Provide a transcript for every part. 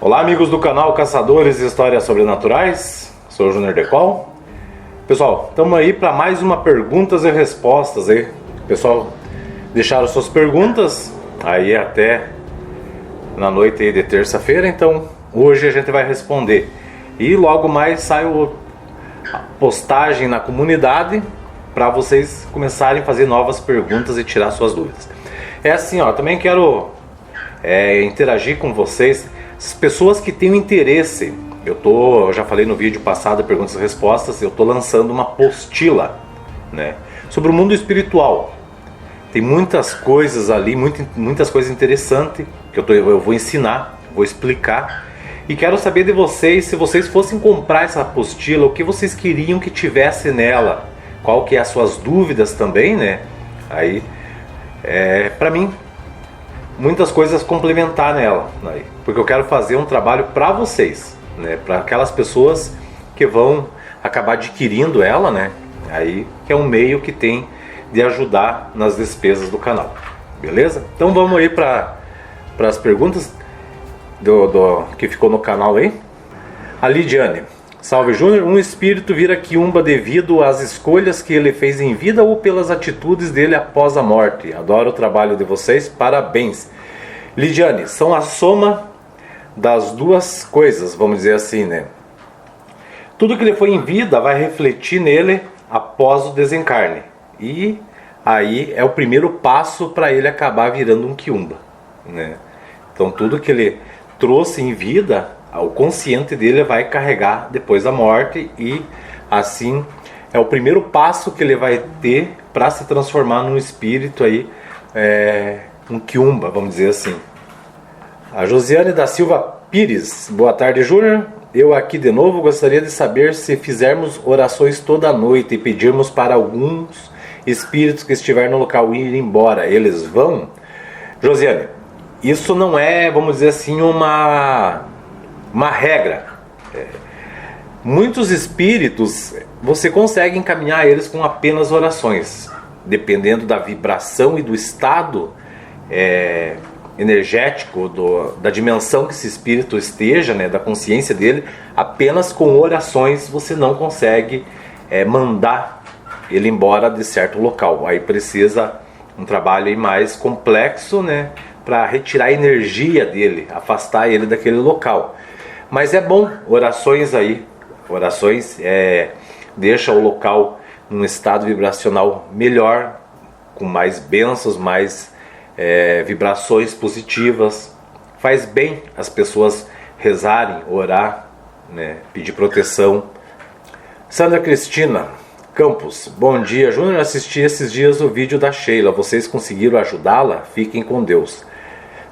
Olá, amigos do canal Caçadores de Histórias Sobrenaturais, sou o Júnior Decol. Pessoal, estamos aí para mais uma perguntas e respostas aí. Pessoal, deixaram suas perguntas aí até na noite aí de terça-feira, então hoje a gente vai responder. E logo mais sai a postagem na comunidade para vocês começarem a fazer novas perguntas e tirar suas dúvidas. É assim, ó, também quero interagir com vocês. As pessoas que têm interesse, eu já falei no vídeo passado, perguntas e respostas, eu estou lançando uma apostila, né, sobre o mundo espiritual. Tem muitas coisas ali, muitas coisas interessantes que eu vou ensinar, vou explicar. E quero saber de vocês, se vocês fossem comprar essa apostila, o que vocês queriam que tivesse nela, qual que é as suas dúvidas também, né? Aí, para mim, muitas coisas complementar nela, né? Porque eu quero fazer um trabalho para vocês, né? Para aquelas pessoas que vão acabar adquirindo ela, né? Aí que é um meio que tem de ajudar nas despesas do canal, beleza? Então vamos aí para as perguntas que ficou no canal aí. A Lidiane: salve Júnior, um espírito vira quiumba devido às escolhas que ele fez em vida ou pelas atitudes dele após a morte? Adoro o trabalho de vocês, parabéns. Lidiane, são a soma das duas coisas, vamos dizer assim, né? Tudo que ele foi em vida vai refletir nele após o desencarne. E aí é o primeiro passo para ele acabar virando um quiumba, né? Então tudo que ele trouxe em vida, o consciente dele vai carregar depois da morte, e assim é o primeiro passo que ele vai ter para se transformar num espírito aí, um quiumba, vamos dizer assim. A Josiane da Silva Pires: boa tarde Júnior, eu aqui de novo, gostaria de saber se fizermos orações toda noite e pedirmos para alguns espíritos que estiverem no local ir embora, eles vão? Josiane, isso não é, vamos dizer assim, uma regra. Muitos espíritos você consegue encaminhar eles com apenas orações, dependendo da vibração e do estado energético, da dimensão que esse espírito esteja, né, da consciência dele. Apenas com orações você não consegue mandar ele embora de certo local. Aí precisa um trabalho aí mais complexo, né, para retirar a energia dele, afastar ele daquele local. Mas é bom, orações deixa o local num estado vibracional melhor, com mais bênçãos, mais vibrações positivas. Faz bem as pessoas rezarem, orar, né, pedir proteção. Sandra Cristina Campos: bom dia Júnior, assisti esses dias o vídeo da Sheila, vocês conseguiram ajudá-la? Fiquem com Deus.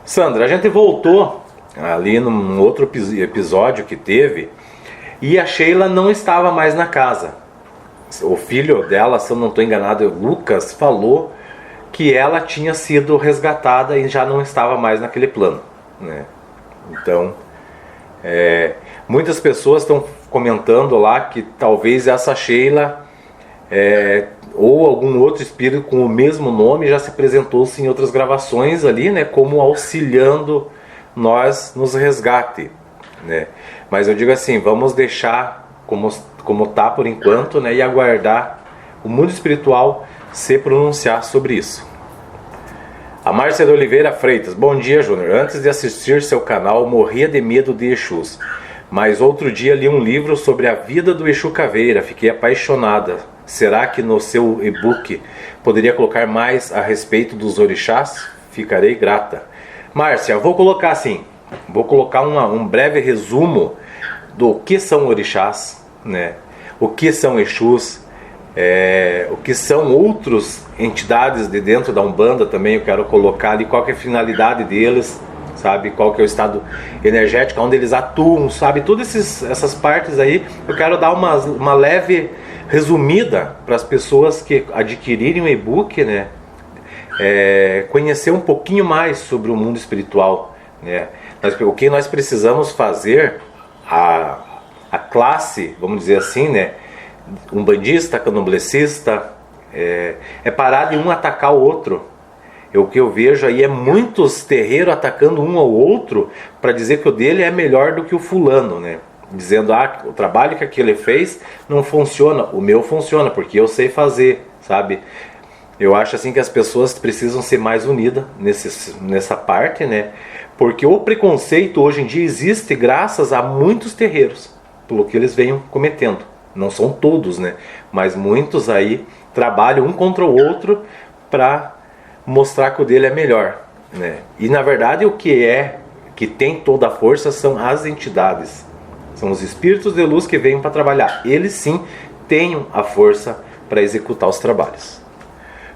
Sandra, a gente voltou ali num outro episódio que teve, e a Sheila não estava mais na casa. O filho dela, se eu não estou enganado, Lucas, falou que ela tinha sido resgatada e já não estava mais naquele plano, né? Então, muitas pessoas estão comentando lá que talvez essa Sheila ou algum outro espírito com o mesmo nome já se apresentou-se em outras gravações ali, né, como auxiliando nós nos resgate, né? Mas eu digo assim, vamos deixar como tá por enquanto, né, e aguardar o mundo espiritual se pronunciar sobre isso. A Márcia de Oliveira Freitas: bom dia Júnior, antes de assistir seu canal morria de medo de Exus, mas outro dia li um livro sobre a vida do Exu Caveira, fiquei apaixonada. Será que no seu e-book poderia colocar mais a respeito dos orixás? Ficarei grata. Márcia, vou colocar assim, vou colocar um breve resumo do que são orixás, né? O que são Exus, o que são outras entidades de dentro da Umbanda também. Eu quero colocar ali qual que é a finalidade deles, sabe? Qual que é o estado energético, onde eles atuam, sabe? Todas essas partes aí, eu quero dar uma leve resumida para as pessoas que adquirirem o e-book, né? Conhecer um pouquinho mais sobre o mundo espiritual, né? O que nós precisamos fazer, a classe, vamos dizer assim, né, umbandista, candomblessista, parar de um atacar o outro O que eu vejo aí é muitos terreiros atacando um ao outro para dizer que o dele é melhor do que o fulano, né? Dizendo, o trabalho que aquele fez não funciona, o meu funciona, porque eu sei fazer, sabe? Eu acho assim que as pessoas precisam ser mais unidas nessa parte, né? Porque o preconceito hoje em dia existe graças a muitos terreiros, pelo que eles venham cometendo. Não são todos, né? Mas muitos aí trabalham um contra o outro para mostrar que o dele é melhor, né? E na verdade o que tem toda a força são as entidades. São os espíritos de luz que vêm para trabalhar. Eles sim têm a força para executar os trabalhos.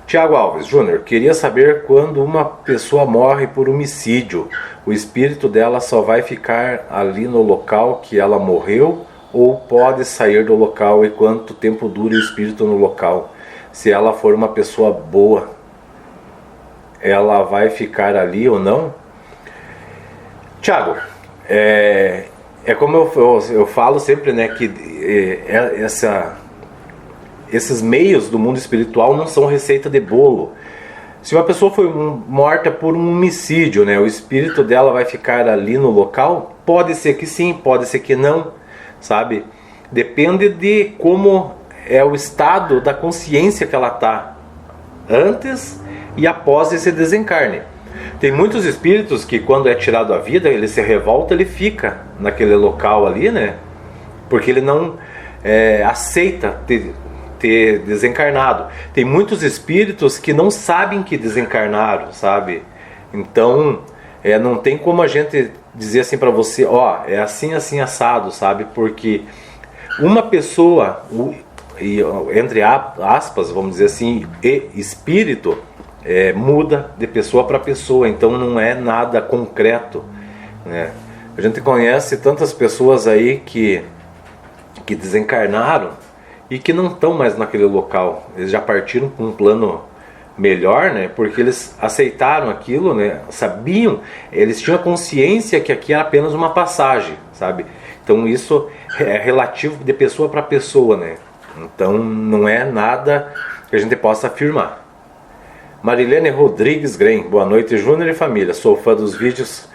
Tiago Alves Júnior, queria saber quando uma pessoa morre por homicídio, o espírito dela só vai ficar ali no local que ela morreu ou pode sair do local e quanto tempo dura o espírito no local? Se ela for uma pessoa boa, ela vai ficar ali ou não? Tiago, é como eu falo sempre, né, que esses meios do mundo espiritual não são receita de bolo. Se uma pessoa foi morta por um homicídio, né, o espírito dela vai ficar ali no local? Pode ser que sim, pode ser que não, sabe? Depende de como é o estado da consciência que ela está antes e após esse desencarne. Tem muitos espíritos que quando é tirado a vida, ele se revolta, ele fica naquele local ali, né? Porque ele não aceita ter desencarnado. Tem muitos espíritos que não sabem que desencarnaram, sabe? Então, não tem como a gente dizer assim para você, é assim, assim, assado, sabe? Porque uma pessoa, entre aspas, vamos dizer assim, espírito, muda de pessoa para pessoa, então não é nada concreto, né? A gente conhece tantas pessoas aí que desencarnaram e que não estão mais naquele local, eles já partiram com um plano melhor, né? Porque eles aceitaram aquilo, né? Sabiam, eles tinham a consciência que aqui era apenas uma passagem, sabe? Então isso é relativo de pessoa para pessoa, né? Então não é nada que a gente possa afirmar. Marilene Rodrigues Grem, boa noite Júnior e família, sou fã dos vídeos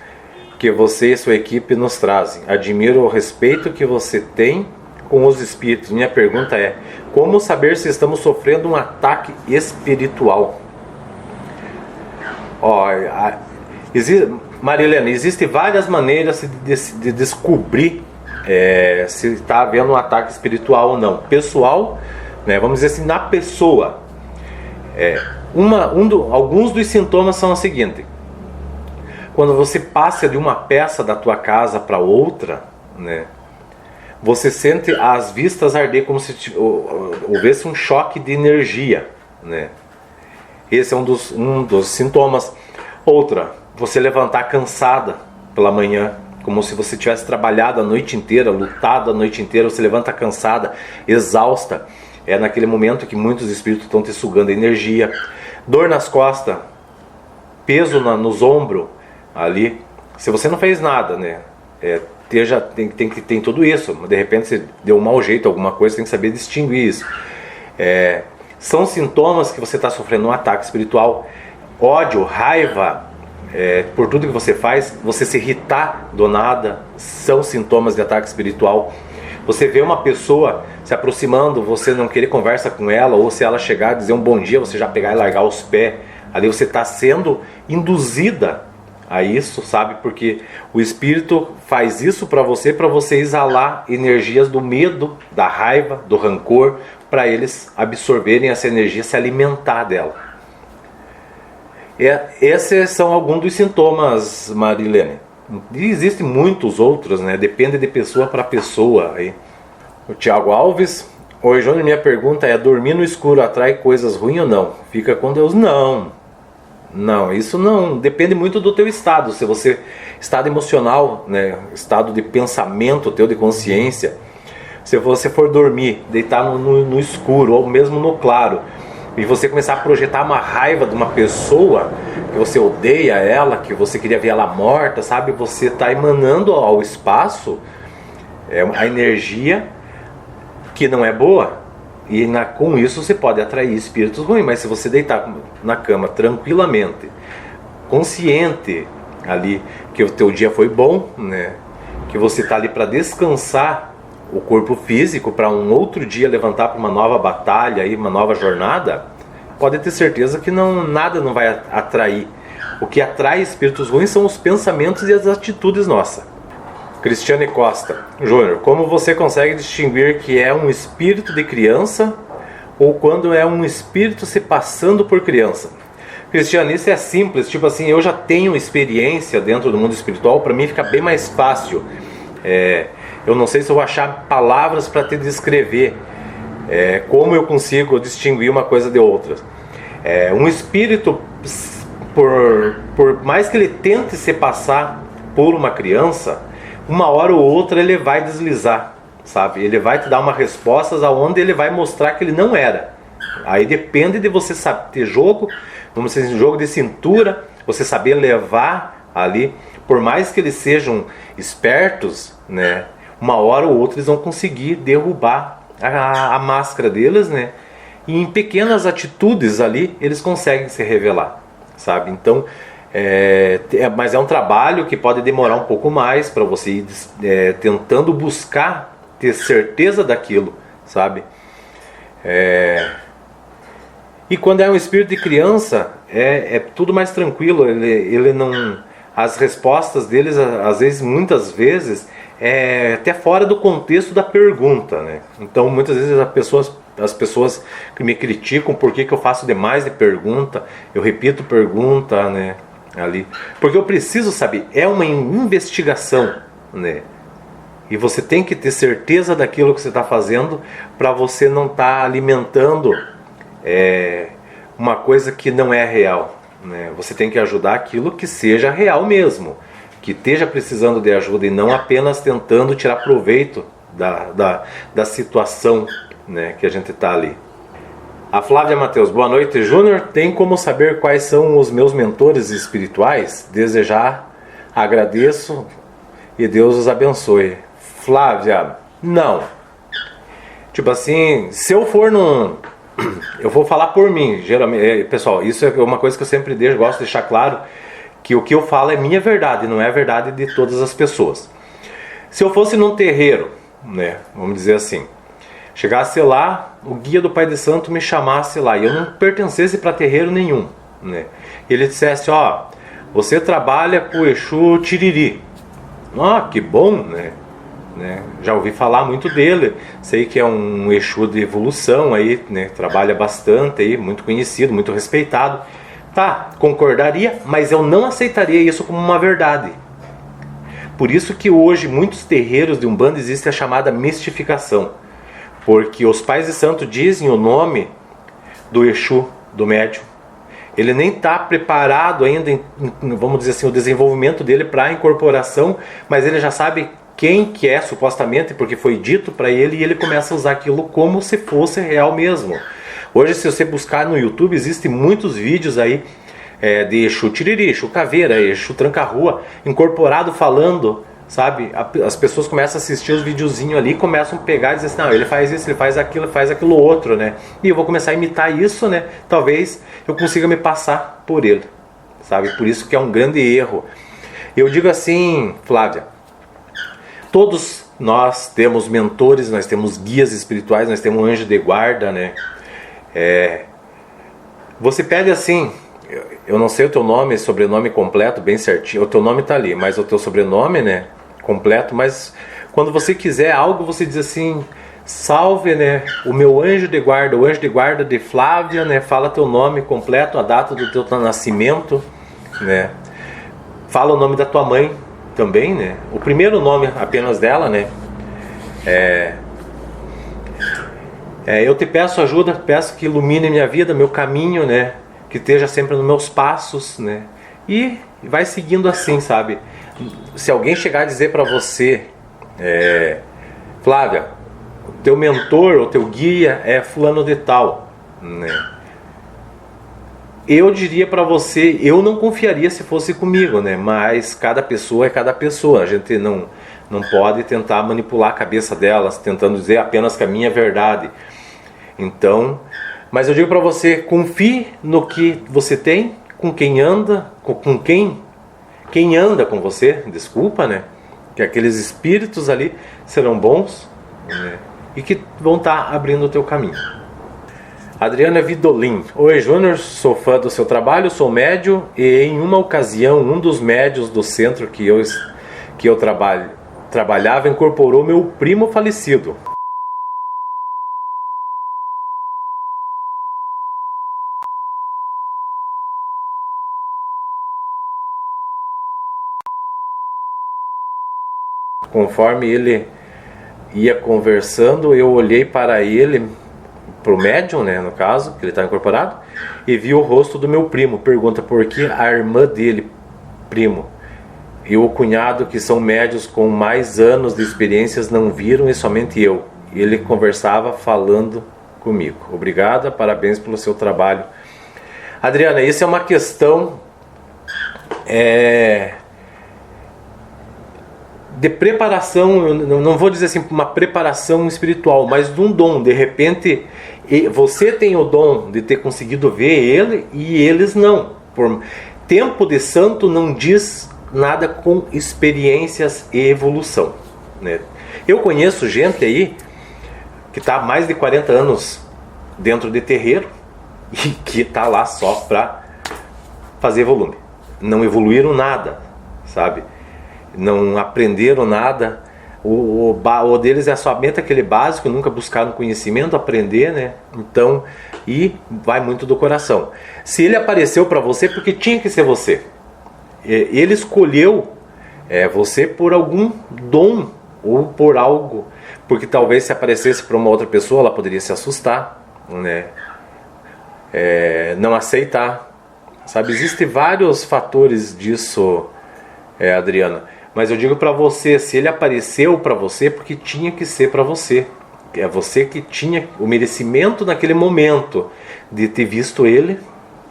que você e sua equipe nos trazem, admiro o respeito que você tem com os espíritos. Minha pergunta é, como saber se estamos sofrendo um ataque espiritual? Marilene, existem várias maneiras de descobrir se está havendo um ataque espiritual ou não. Pessoal, né, vamos dizer assim, na pessoa, alguns dos sintomas são o seguinte: quando você passa de uma peça da tua casa para outra, né, você sente as vistas arder como se houvesse um choque de energia, né? Esse é um dos sintomas. Outra, você levantar cansada pela manhã, como se você tivesse trabalhado a noite inteira, lutado a noite inteira, você levanta cansada, exausta. É naquele momento que muitos espíritos estão te sugando energia. Dor nas costas, peso nos ombros ali. Se você não fez nada, né? Tem tudo isso, mas de repente você deu um mau jeito, alguma coisa, tem que saber distinguir isso. São sintomas que você está sofrendo um ataque espiritual. Ódio, raiva, por tudo que você faz, você se irritar do nada, são sintomas de ataque espiritual. Você vê uma pessoa se aproximando, você não querer conversa com ela, ou se ela chegar a dizer um bom dia, você já pegar e largar os pés, ali você está sendo induzida a isso, sabe? Porque o espírito faz isso para você exalar energias do medo, da raiva, do rancor, para eles absorverem essa energia, se alimentar dela. Esses são alguns dos sintomas, Marilene. E existem muitos outros, né? Depende de pessoa para pessoa. Aí. O Tiago Alves. Oi, Júnior, minha pergunta é: dormir no escuro atrai coisas ruins ou não? Fica com Deus? Não, isso não. Depende muito do teu estado. Se você, estado emocional, né? Estado de pensamento teu, de consciência. Se você for dormir, deitar no escuro ou mesmo no claro, e você começar a projetar uma raiva de uma pessoa que você odeia ela, que você queria ver ela morta, sabe? Você está emanando ao espaço a energia que não é boa. E com isso você pode atrair espíritos ruins, mas se você deitar na cama tranquilamente, consciente ali que o teu dia foi bom, né? Que você está ali para descansar o corpo físico, para um outro dia levantar para uma nova batalha, uma nova jornada, pode ter certeza que nada não vai atrair. O que atrai espíritos ruins são os pensamentos e as atitudes nossas. Cristiane Costa: Júnior, como você consegue distinguir que é um espírito de criança ou quando é um espírito se passando por criança? Cristiane, isso é simples, tipo assim, eu já tenho experiência dentro do mundo espiritual, para mim fica bem mais fácil. Eu não sei se eu vou achar palavras para te descrever como eu consigo distinguir uma coisa de outra. Um espírito, por mais que ele tente se passar por uma criança, uma hora ou outra ele vai deslizar, sabe? Ele vai te dar uma resposta aonde ele vai mostrar que ele não era. Aí depende de você saber ter jogo, vamos dizer, jogo de cintura, você saber levar ali, por mais que eles sejam espertos, né? Uma hora ou outra eles vão conseguir derrubar a máscara deles, né? E em pequenas atitudes ali eles conseguem se revelar, sabe? Então, mas é um trabalho que pode demorar um pouco mais para você ir tentando buscar ter certeza daquilo, sabe? E quando é um espírito de criança, é tudo mais tranquilo. Ele não, as respostas deles, às vezes, muitas vezes, até fora do contexto da pergunta, né? Então, muitas vezes as pessoas que me criticam por que eu faço demais de pergunta, eu repito pergunta, né? Ali, porque eu preciso saber, é uma investigação, né? E você tem que ter certeza daquilo que você está fazendo para você não estar alimentando uma coisa que não é real, né? Você tem que ajudar aquilo que seja real mesmo, que esteja precisando de ajuda e não apenas tentando tirar proveito da situação, né, que a gente está ali. A Flávia Matheus: boa noite, Júnior. Tem como saber quais são os meus mentores espirituais? Desejar, agradeço e Deus os abençoe. Flávia, não. Tipo assim, se eu for eu vou falar por mim, geralmente, pessoal, isso é uma coisa que eu sempre gosto de deixar claro, que o que eu falo é minha verdade, não é a verdade de todas as pessoas. Se eu fosse num terreiro, né, vamos dizer assim, chegasse lá, o guia do Pai de Santo me chamasse lá e eu não pertencesse para terreiro nenhum, né? E ele dissesse: ó, você trabalha com o Exu Tiriri. Que bom, né? Já ouvi falar muito dele, sei que é um Exu de evolução aí, né? Trabalha bastante aí, muito conhecido, muito respeitado. Tá, concordaria, mas eu não aceitaria isso como uma verdade. Por isso que hoje muitos terreiros de Umbanda existe a chamada mistificação. Porque os pais de santo dizem o nome do Exu, do médium. Ele nem está preparado ainda, vamos dizer assim, o desenvolvimento dele para a incorporação, mas ele já sabe quem que é supostamente, porque foi dito para ele, e ele começa a usar aquilo como se fosse real mesmo. Hoje, se você buscar no YouTube, existem muitos vídeos aí de Exu Tiriri, Exu Caveira, Exu Tranca-Rua, incorporado falando, sabe? As pessoas começam a assistir os videozinhos ali, começam a pegar e dizer assim: não, ele faz isso, ele faz aquilo outro, né? E eu vou começar a imitar isso, né? Talvez eu consiga me passar por ele, sabe? Por isso que é um grande erro. Eu digo assim, Flávia, todos nós temos mentores, nós temos guias espirituais, nós temos um anjo de guarda, né? Você pede assim, eu não sei o teu nome, sobrenome completo, bem certinho, o teu nome tá ali, mas o teu sobrenome, né, completo, mas quando você quiser algo, você diz assim: salve, né, o meu anjo de guarda, o anjo de guarda de Flávia, né, fala teu nome completo, a data do teu nascimento, né, fala o nome da tua mãe também, né, o primeiro nome apenas dela, né, eu te peço ajuda, peço que ilumine minha vida, meu caminho, né, que esteja sempre nos meus passos, né, e vai seguindo assim, sabe. Se alguém chegar a dizer para você: Flávia, o teu mentor, o teu guia é fulano de tal, né, eu diria para você, eu não confiaria se fosse comigo, né, mas cada pessoa é cada pessoa, a gente não pode tentar manipular a cabeça delas, tentando dizer apenas que a minha é verdade. Então, mas eu digo para você, confie no que você tem, com quem anda, com quem anda com você, desculpa, né? Que aqueles espíritos ali serão bons, né? E que vão estar abrindo o teu caminho. Adriana Vidolin. Oi, Júnior, sou fã do seu trabalho, sou médium e em uma ocasião um dos médios do centro que eu trabalhava incorporou meu primo falecido. Conforme ele ia conversando, eu olhei para ele, para o médium, né, no caso, que ele está incorporado, e vi o rosto do meu primo. Pergunta por que a irmã dele, primo, e o cunhado, que são médios com mais anos de experiências, não viram e somente eu. Ele conversava falando comigo. Obrigada, parabéns pelo seu trabalho. Adriana, isso é uma questão de preparação, eu não vou dizer assim uma preparação espiritual, mas de um dom. De repente você tem o dom de ter conseguido ver ele e eles não. Por tempo de santo não diz nada com experiências e evolução, né? Eu conheço gente aí que está há mais de 40 anos dentro de terreiro e que está lá só para fazer volume. Não evoluíram nada, sabe? Não aprenderam nada. O deles é somente aquele básico, nunca buscaram conhecimento, aprender, né? Então, e vai muito do coração. Se ele apareceu para você, porque tinha que ser você. Ele escolheu você por algum dom ou por algo, porque talvez se aparecesse para uma outra pessoa, ela poderia se assustar, né? Não aceitar, sabe? Existem vários fatores disso, Adriana. Mas eu digo para você, se ele apareceu para você, porque tinha que ser para você. É você que tinha o merecimento naquele momento de ter visto ele,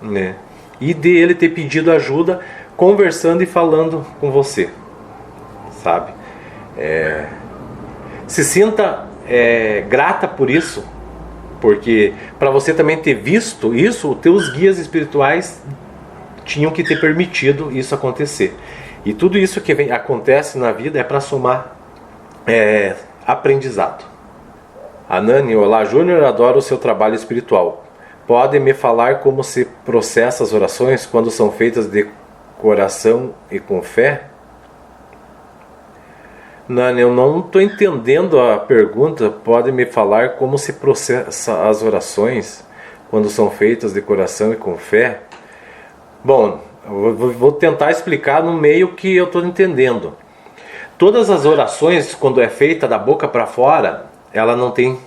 né? E de ele ter pedido ajuda, conversando e falando com você, sabe? Se sinta grata por isso, porque para você também ter visto isso, os teus guias espirituais tinham que ter permitido isso acontecer. E tudo isso que acontece na vida é para somar aprendizado. A Nani, olá Júnior, adoro o seu trabalho espiritual. Pode me falar como se processa as orações quando são feitas de coração e com fé? Nani, eu não estou entendendo a pergunta. Pode me falar como se processa as orações quando são feitas de coração e com fé? Bom, eu vou tentar explicar no meio que eu estou entendendo. Todas as orações, quando é feita da boca para fora, ela não tem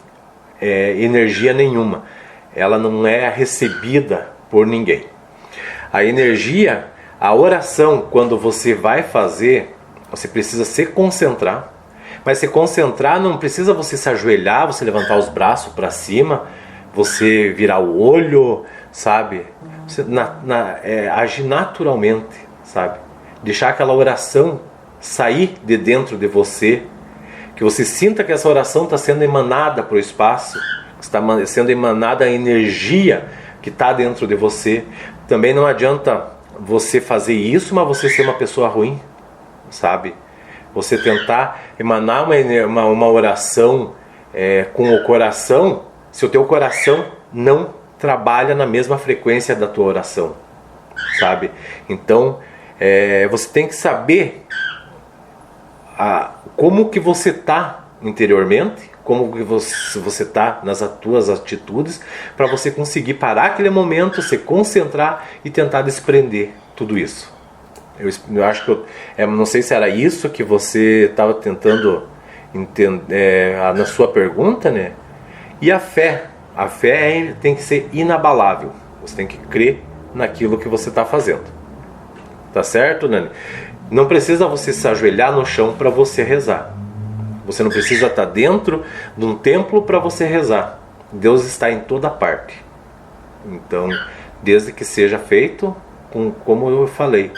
energia nenhuma. Ela não é recebida por ninguém. A energia, a oração, quando você vai fazer, você precisa se concentrar. Mas se concentrar não precisa você se ajoelhar, você levantar os braços para cima, você virar o olho, sabe? Você agir naturalmente, sabe? Deixar aquela oração sair de dentro de você, que você sinta que essa oração está sendo emanada para o espaço, que está sendo emanada a energia que está dentro de você. Também não adianta você fazer isso, mas você ser uma pessoa ruim, sabe? Você tentar emanar uma oração com o coração, se o teu coração não trabalha na mesma frequência da tua oração, sabe? Então, você tem que saber como que você está interiormente, como que você está nas tuas atitudes, para você conseguir parar aquele momento, se concentrar e tentar desprender tudo isso. Eu acho que não sei se era isso que você estava tentando entender na sua pergunta, né? E a fé tem que ser inabalável. Você tem que crer naquilo que você está fazendo. Tá certo, Nani? Não precisa você se ajoelhar no chão para você rezar. Você não precisa estar dentro de um templo para você rezar. Deus está em toda parte. Então, desde que seja feito como eu falei,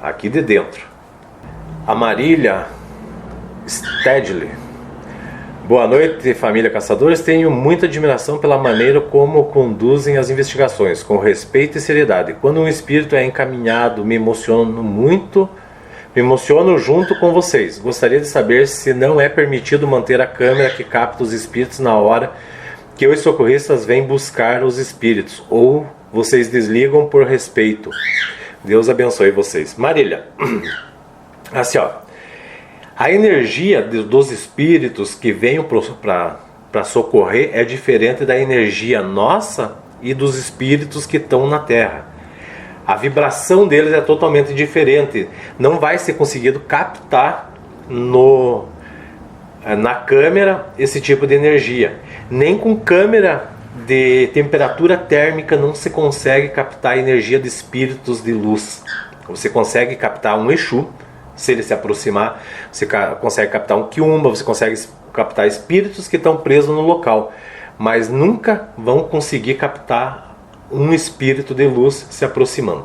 aqui de dentro. A Marília Stedley. Boa noite, família Caçadores. Tenho muita admiração pela maneira como conduzem as investigações, com respeito e seriedade. Quando um espírito é encaminhado, me emociono muito, me emociono junto com vocês. Gostaria de saber se não é permitido manter a câmera que capta os espíritos na hora que os socorristas vêm buscar os espíritos, ou vocês desligam por respeito. Deus abençoe vocês. Marília, assim ó, a energia dos espíritos que vêm para socorrer é diferente da energia nossa e dos espíritos que estão na Terra. A vibração deles é totalmente diferente. Não vai ser conseguido captar na câmera esse tipo de energia. Nem com câmera de temperatura térmica não se consegue captar a energia de espíritos de luz. Você consegue captar um Exu. Se ele se aproximar, você consegue captar um Quiumba, você consegue captar espíritos que estão presos no local, mas nunca vão conseguir captar um espírito de luz se aproximando,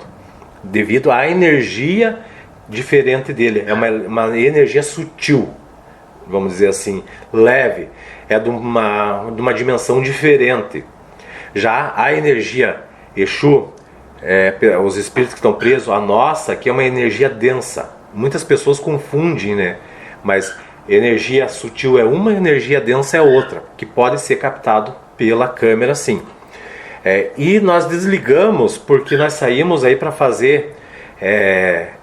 devido à energia diferente dele. É uma energia sutil, vamos dizer assim, leve, é de uma dimensão diferente. Já a energia Exu, os espíritos que estão presos, a nossa, que é uma energia densa. Muitas pessoas confundem, né? Mas energia sutil é uma, energia densa é outra, que pode ser captado pela câmera, sim. E nós desligamos porque nós saímos aí para fazer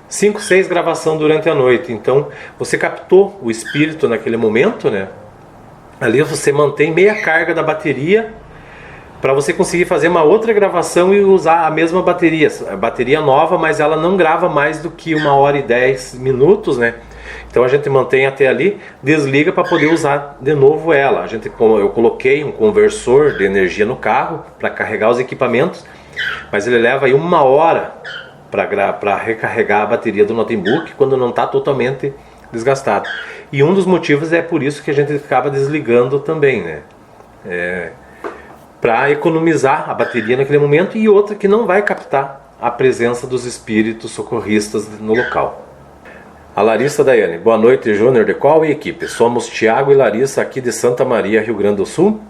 5, 6 gravações durante a noite. Então você captou o espírito naquele momento, né? Ali você mantém meia carga da bateria para você conseguir fazer uma outra gravação e usar a mesma bateria. A bateria nova, mas ela não grava mais do que 1 hora e 10 minutos, né? Então a gente mantém até ali, desliga para poder usar de novo ela. Eu coloquei um conversor de energia no carro para carregar os equipamentos, mas ele leva aí 1 hora para recarregar a bateria do notebook quando não está totalmente desgastado. E um dos motivos é por isso que a gente acaba desligando também, né? Para economizar a bateria naquele momento, e outra que não vai captar a presença dos espíritos socorristas no local. A Larissa Daiane, boa noite, Júnior de qual e equipe? Somos Tiago e Larissa aqui de Santa Maria, Rio Grande do Sul.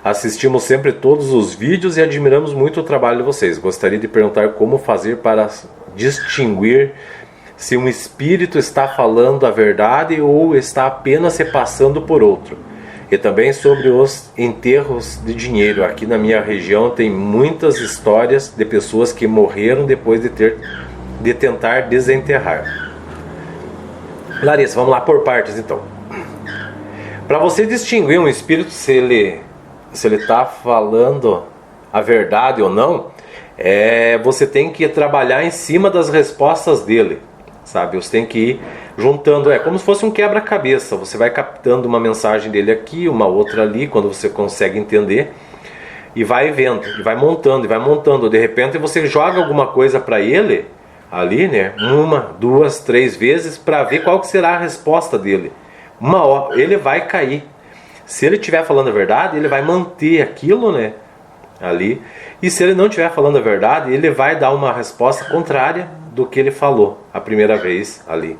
Assistimos sempre todos os vídeos e admiramos muito o trabalho de vocês. Gostaria de perguntar como fazer para distinguir se um espírito está falando a verdade ou está apenas se passando por outro. E também sobre os enterros de dinheiro. Aqui na minha região tem muitas histórias de pessoas que morreram depois de tentar desenterrar. Larissa, vamos lá por partes então. Para você distinguir um espírito, se ele está falando a verdade ou não, você tem que trabalhar em cima das respostas dele. Sabe, você tem que ir juntando, como se fosse um quebra-cabeça. Você vai captando uma mensagem dele aqui, uma outra ali, quando você consegue entender, e vai vendo, e vai montando, e vai montando. De repente você joga alguma coisa para ele ali, né? 1, 2, 3 vezes para ver qual que será a resposta dele. Uma hora ele vai cair. Se ele estiver falando a verdade, ele vai manter aquilo, né? Ali. E se ele não estiver falando a verdade, ele vai dar uma resposta contrária do que ele falou a primeira vez ali,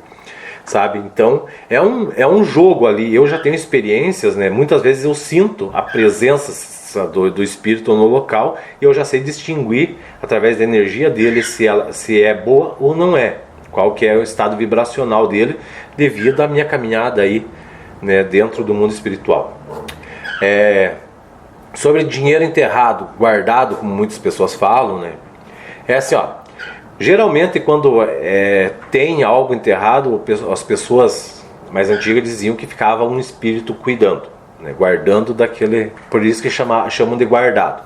sabe? Então é um jogo ali. Eu já tenho experiências, né? Muitas vezes eu sinto a presença do espírito no local e eu já sei distinguir através da energia dele se é boa ou não é, qual que é o estado vibracional dele devido à minha caminhada aí, né, dentro do mundo espiritual. Sobre dinheiro enterrado, guardado, como muitas pessoas falam, né? É assim, ó. Geralmente quando tem algo enterrado, as pessoas mais antigas diziam que ficava um espírito cuidando, né, guardando daquele, por isso que chamam de guardado.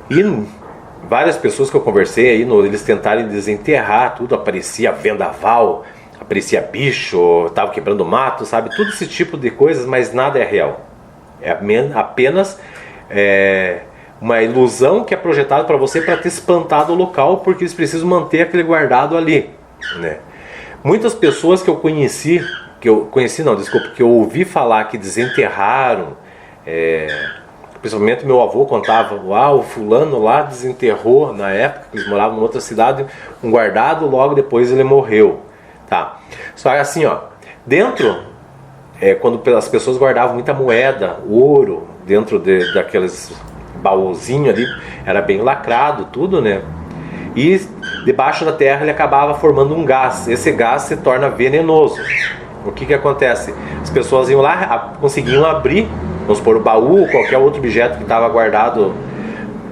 E várias pessoas que eu conversei aí, eles tentarem desenterrar tudo, aparecia vendaval, aparecia bicho, estava quebrando mato, sabe? Tudo esse tipo de coisas, mas nada é real. É apenas uma ilusão que é projetada para você para te espantar do local, porque eles precisam manter aquele guardado ali, né? Muitas pessoas que eu ouvi falar que desenterraram, principalmente meu avô contava, o fulano lá desenterrou, na época que eles moravam em outra cidade, um guardado, logo depois ele morreu, tá? Só que assim, ó, dentro quando as pessoas guardavam muita moeda, ouro, dentro daqueles baúzinhos ali, era bem lacrado tudo, né? E debaixo da terra ele acabava formando um gás. Esse gás se torna venenoso. O que acontece? As pessoas iam lá, conseguiam abrir, vamos supor, o baú, qualquer outro objeto que estava guardado,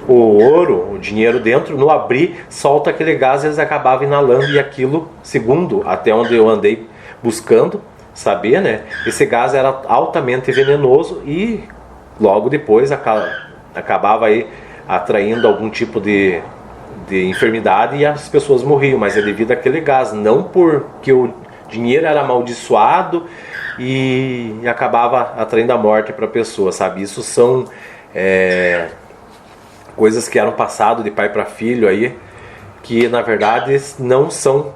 o ouro, o dinheiro dentro, no abrir, solta aquele gás e eles acabavam inalando. E aquilo, segundo até onde eu andei buscando saber, né, esse gás era altamente venenoso e logo depois acabava aí atraindo algum tipo de enfermidade e as pessoas morriam, mas é devido àquele gás, não porque o dinheiro era amaldiçoado e acabava atraindo a morte para a pessoa, sabe? Isso são coisas que eram passadas de pai para filho aí, que na verdade não são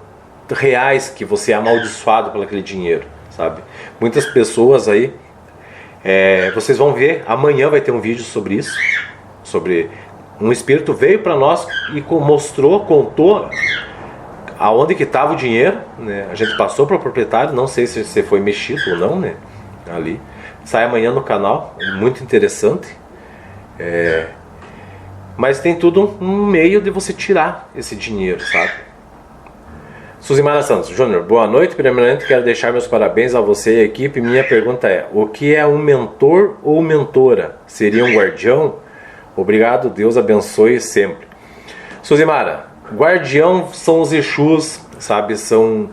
reais, que você é amaldiçoado por aquele dinheiro, sabe? Muitas pessoas aí, vocês vão ver, amanhã vai ter um vídeo sobre isso, sobre um espírito veio para nós e contou aonde que estava o dinheiro, né? A gente passou para o proprietário, não sei se você foi mexido ou não, né? Ali sai amanhã no canal, muito interessante. Mas tem tudo um meio de você tirar esse dinheiro, sabe? Suzimara Santos, Júnior, boa noite. Primeiramente quero deixar meus parabéns a você e a equipe. Minha pergunta é: o que é um mentor ou mentora? Seria um guardião? Obrigado, Deus abençoe sempre. Suzimara, guardião são os Exus, sabe? São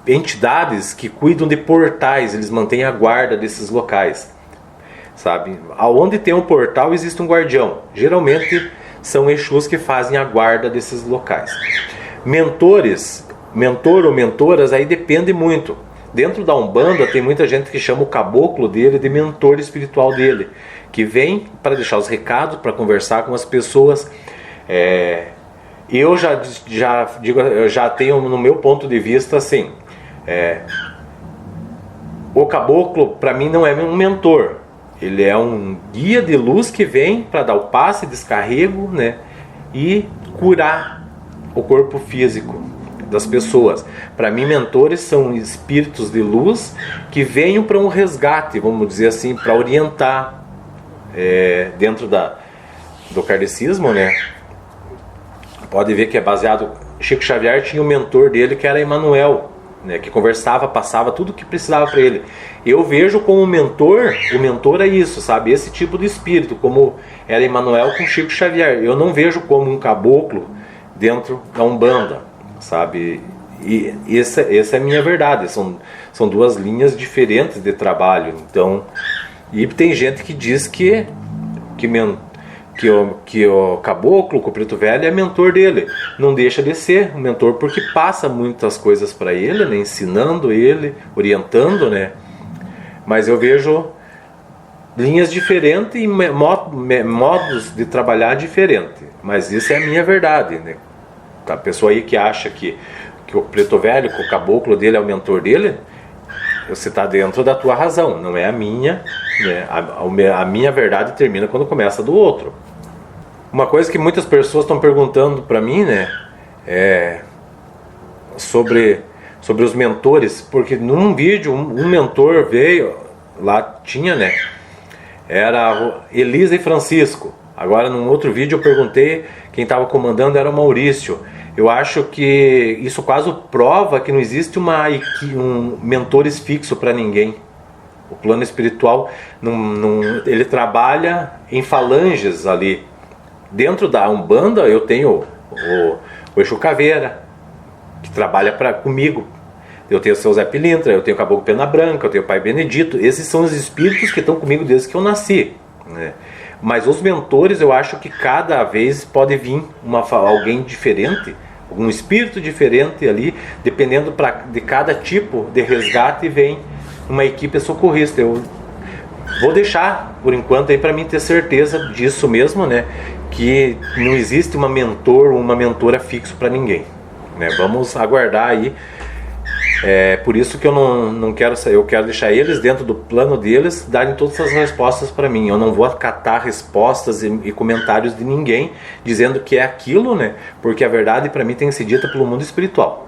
entidades que cuidam de portais, eles mantêm a guarda desses locais, sabe? Aonde tem um portal existe um guardião. Geralmente são Exus que fazem a guarda desses locais. Mentor ou mentoras, aí depende muito. Dentro da Umbanda tem muita gente que chama o caboclo dele de mentor espiritual dele, que vem para deixar os recados, para conversar com as pessoas. Eu já tenho no meu ponto de vista assim, o caboclo para mim não é um mentor, ele é um guia de luz que vem para dar o passe, descarrego, né, e curar o corpo físico das pessoas. Para mim, mentores são espíritos de luz que venham para um resgate, vamos dizer assim, para orientar dentro do kardecismo, né? Pode ver que é baseado. Chico Xavier tinha um mentor dele que era Emmanuel, né? Que conversava, passava tudo o que precisava para ele. Eu vejo como mentor, o mentor é isso, sabe? Esse tipo de espírito, como era Emmanuel com Chico Xavier. Eu não vejo como um caboclo dentro da Umbanda, sabe? E essa é a minha verdade. São duas linhas diferentes de trabalho. Então, e tem gente que diz que o caboclo, o preto velho, é mentor dele. Não deixa de ser um mentor porque passa muitas coisas para ele, né? Ensinando ele, orientando, né? Mas eu vejo linhas diferentes e modos de trabalhar diferentes. Mas isso é a minha verdade, né? A pessoa aí que acha que o preto velho, que o caboclo dele é o mentor dele, você está dentro da tua razão, não é a minha, né? A minha verdade termina quando começa do outro. Uma coisa que muitas pessoas estão perguntando para mim, né, sobre os mentores, porque num vídeo um mentor veio, lá tinha, né, era Elisa e Francisco. Agora num outro vídeo eu perguntei, quem estava comandando era o Maurício. Eu acho que isso quase prova que não existe um mentores fixo para ninguém. O plano espiritual, ele trabalha em falanges ali. Dentro da Umbanda eu tenho o Exu Caveira, que trabalha comigo. Eu tenho o seu Zé Pilintra, eu tenho o Caboclo Pena Branca, eu tenho o Pai Benedito. Esses são os espíritos que estão comigo desde que eu nasci, né? Mas os mentores, eu acho que cada vez pode vir alguém diferente, um espírito diferente ali, dependendo de cada tipo de resgate, vem uma equipe socorrista. Eu vou deixar por enquanto aí para mim ter certeza disso mesmo, né? Que não existe uma mentor ou uma mentora fixo para ninguém, né? Vamos aguardar aí. Por isso que eu não quero sair, eu quero deixar eles dentro do plano deles darem todas as respostas para mim. Eu não vou acatar respostas e comentários de ninguém dizendo que é aquilo, né? Porque a verdade para mim tem que ser dita pelo mundo espiritual.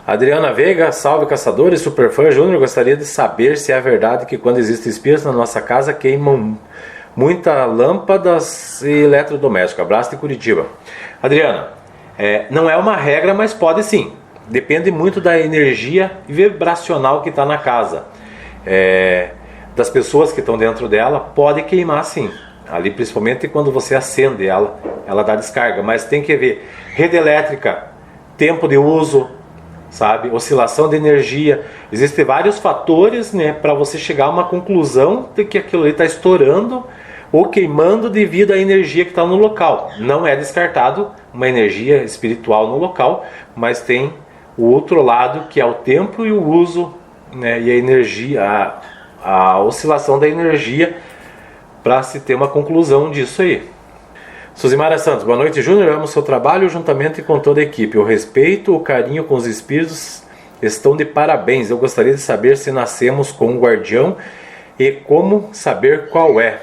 Adriana Veiga, salve caçadores, Superfã Júnior, gostaria de saber se é verdade que quando existe espírito na nossa casa queimam muitas lâmpadas e eletrodomésticos. Abraço de Curitiba. Adriana, não é uma regra, mas pode sim. Depende muito da energia vibracional que está na casa. Das pessoas que estão dentro dela, pode queimar sim. Ali principalmente quando você acende ela dá descarga. Mas tem que ver rede elétrica, tempo de uso, sabe? Oscilação de energia. Existem vários fatores, né, para você chegar a uma conclusão de que aquilo ali está estourando ou queimando devido à energia que está no local. Não é descartado uma energia espiritual no local, mas tem o outro lado que é o tempo e o uso, né, e a energia, a oscilação da energia para se ter uma conclusão disso aí. Suzimara Santos, boa noite Júnior, amo seu trabalho juntamente com toda a equipe. O respeito, o carinho com os espíritos estão de parabéns. Eu gostaria de saber se nascemos com um guardião e como saber qual é.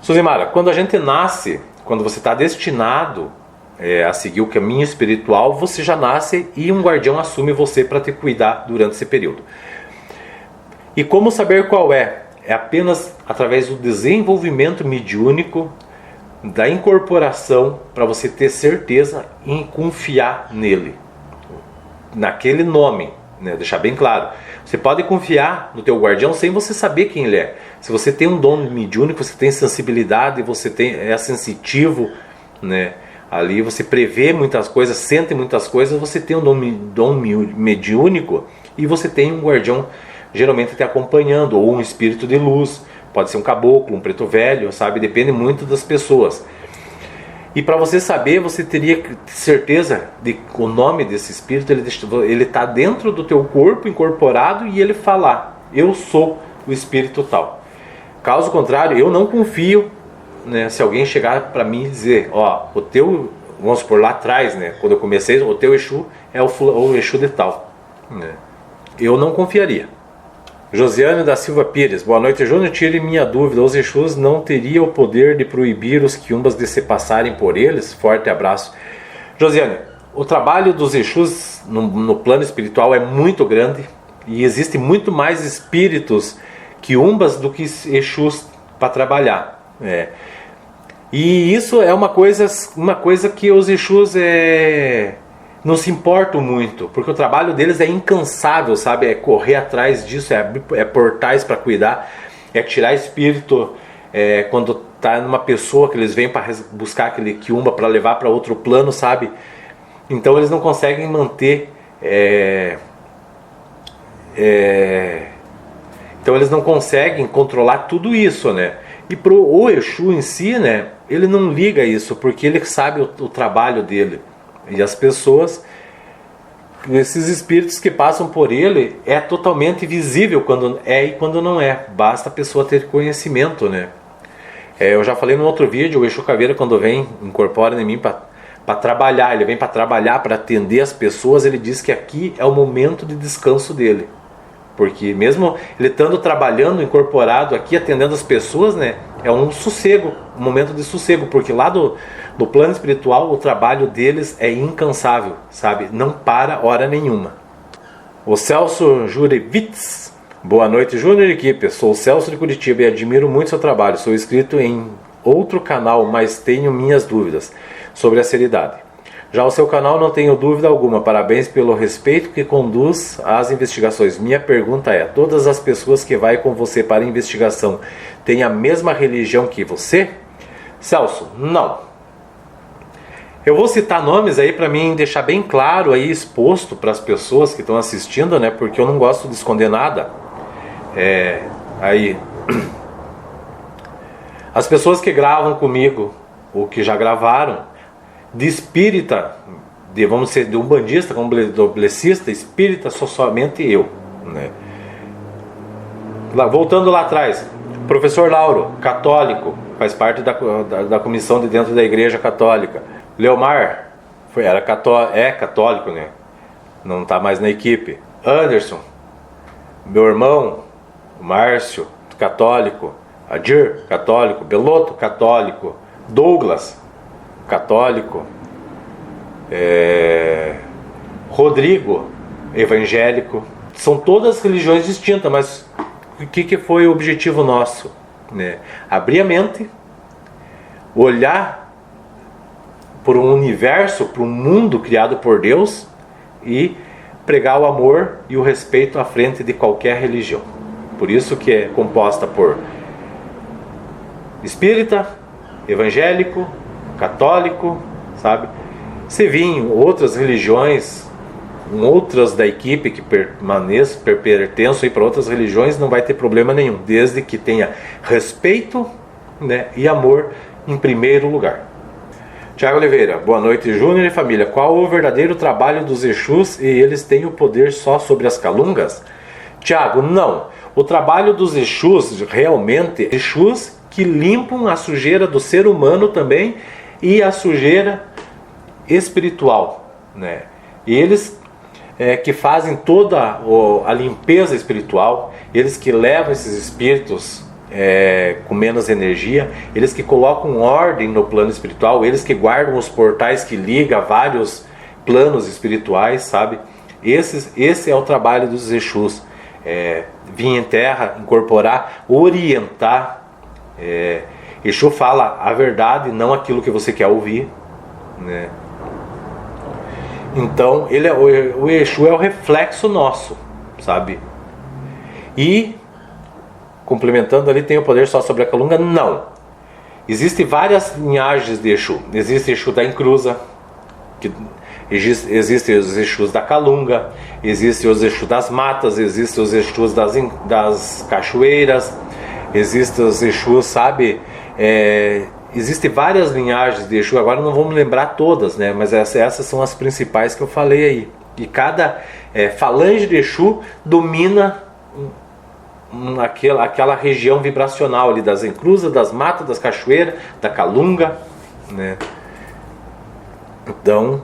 Suzimara, quando a gente nasce, quando você está destinado a seguir o caminho espiritual, você já nasce e um guardião assume você para te cuidar durante esse período. E como saber qual é? É apenas através do desenvolvimento mediúnico, da incorporação, para você ter certeza em confiar nele, naquele nome, né? Deixar bem claro. Você pode confiar no teu guardião sem você saber quem ele é. Se você tem um dom mediúnico, você tem sensibilidade, você é sensitivo, né? Ali você prevê muitas coisas, sente muitas coisas, você tem um dom mediúnico e você tem um guardião geralmente te acompanhando, ou um espírito de luz, pode ser um caboclo, um preto velho, sabe? Depende muito das pessoas. E para você saber, você teria que ter certeza de que o nome desse espírito, ele está dentro do teu corpo, incorporado, e ele falar, eu sou o espírito tal. Caso contrário, eu não confio, né, se alguém chegar para mim e dizer, ó, o teu, vamos por lá atrás, né, quando eu comecei, o teu Exu é o Exu de tal, né? Eu não confiaria. Josiane da Silva Pires, boa noite Júnior, tire minha dúvida, os Exus não teriam o poder de proibir os quiumbas de se passarem por eles? Forte abraço. Josiane, o trabalho dos Exus no plano espiritual é muito grande e existe muito mais espíritos quiumbas do que Exus para trabalhar. E isso é uma coisa que os Exus não se importam muito, porque o trabalho deles é incansável, sabe? É correr atrás disso, é portais para cuidar, é tirar espírito quando está numa pessoa que eles vêm para buscar aquele quiumba para levar para outro plano, sabe? Então eles não conseguem manter então eles não conseguem controlar tudo isso, né? E o Exu em si, né, ele não liga isso, porque ele sabe o trabalho dele. E as pessoas, esses espíritos que passam por ele, é totalmente visível quando é e quando não é. Basta a pessoa ter conhecimento, né? Eu já falei no outro vídeo, o Exu Caveira, quando vem, incorpora em mim para trabalhar. Ele vem para trabalhar, para atender as pessoas. Ele diz que aqui é o momento de descanso dele. Porque mesmo ele estando trabalhando, incorporado aqui, atendendo as pessoas, né, é um sossego, um momento de sossego, porque lá do plano espiritual o trabalho deles é incansável, sabe? Não para hora nenhuma. O Celso Jurevitz, boa noite Júnior e equipe, sou o Celso de Curitiba e admiro muito seu trabalho, sou inscrito em outro canal, mas tenho minhas dúvidas sobre a seriedade. Já o seu canal não tenho dúvida alguma, parabéns pelo respeito que conduz às investigações. Minha pergunta é, todas as pessoas que vai com você para a investigação têm a mesma religião que você? Celso, não. Eu vou citar nomes aí para mim deixar bem claro aí, exposto para as pessoas que estão assistindo, né? Porque eu não gosto de esconder nada. As pessoas que gravam comigo, ou que já gravaram, de espírita, vamos dizer, de umbandista, candomblessista, espírita, sou somente eu, né? Voltando lá atrás, professor Lauro, católico, faz parte da comissão de dentro da igreja católica. Leomar, é católico, né? Não está mais na equipe. Anderson, meu irmão, Márcio, católico. Adir, católico. Beloto, católico. Douglas, católico. Rodrigo, evangélico. São todas religiões distintas, mas o que foi o objetivo nosso? Né? Abrir a mente, olhar por um universo, por um mundo criado por Deus e pregar o amor e o respeito à frente de qualquer religião. Por isso que é composta por espírita, evangélico, católico, sabe? Se vir outras religiões, outras da equipe que pertençam para outras religiões, não vai ter problema nenhum, desde que tenha respeito, né, e amor em primeiro lugar. Tiago Oliveira, boa noite, Júnior e família. Qual o verdadeiro trabalho dos Exus e eles têm o poder só sobre as calungas? Tiago, não. O trabalho dos Exus, realmente, Exus que limpam a sujeira do ser humano também e a sujeira espiritual, né? Eles que fazem toda a limpeza espiritual, eles que levam esses espíritos com menos energia, eles que colocam ordem no plano espiritual, eles que guardam os portais que ligam a vários planos espirituais, sabe? Esse é o trabalho dos Exus, vir em terra, incorporar, orientar. Exu fala a verdade, não aquilo que você quer ouvir, né? Então o Exu é o reflexo nosso, sabe? E complementando ali, tem o poder só sobre a calunga? Não. Existem várias linhagens de Exu. Existe Exu da encruza, existem os Exus da calunga, existem os Exus das matas, existem os Exus das cachoeiras, existem os Exus, sabe? Existem várias linhagens de Exu, agora não vou me lembrar todas, né? Mas essas são as principais que eu falei aí. E cada falange de Exu domina aquela região vibracional ali das encruzas, das matas, das cachoeiras, da calunga, né? Então,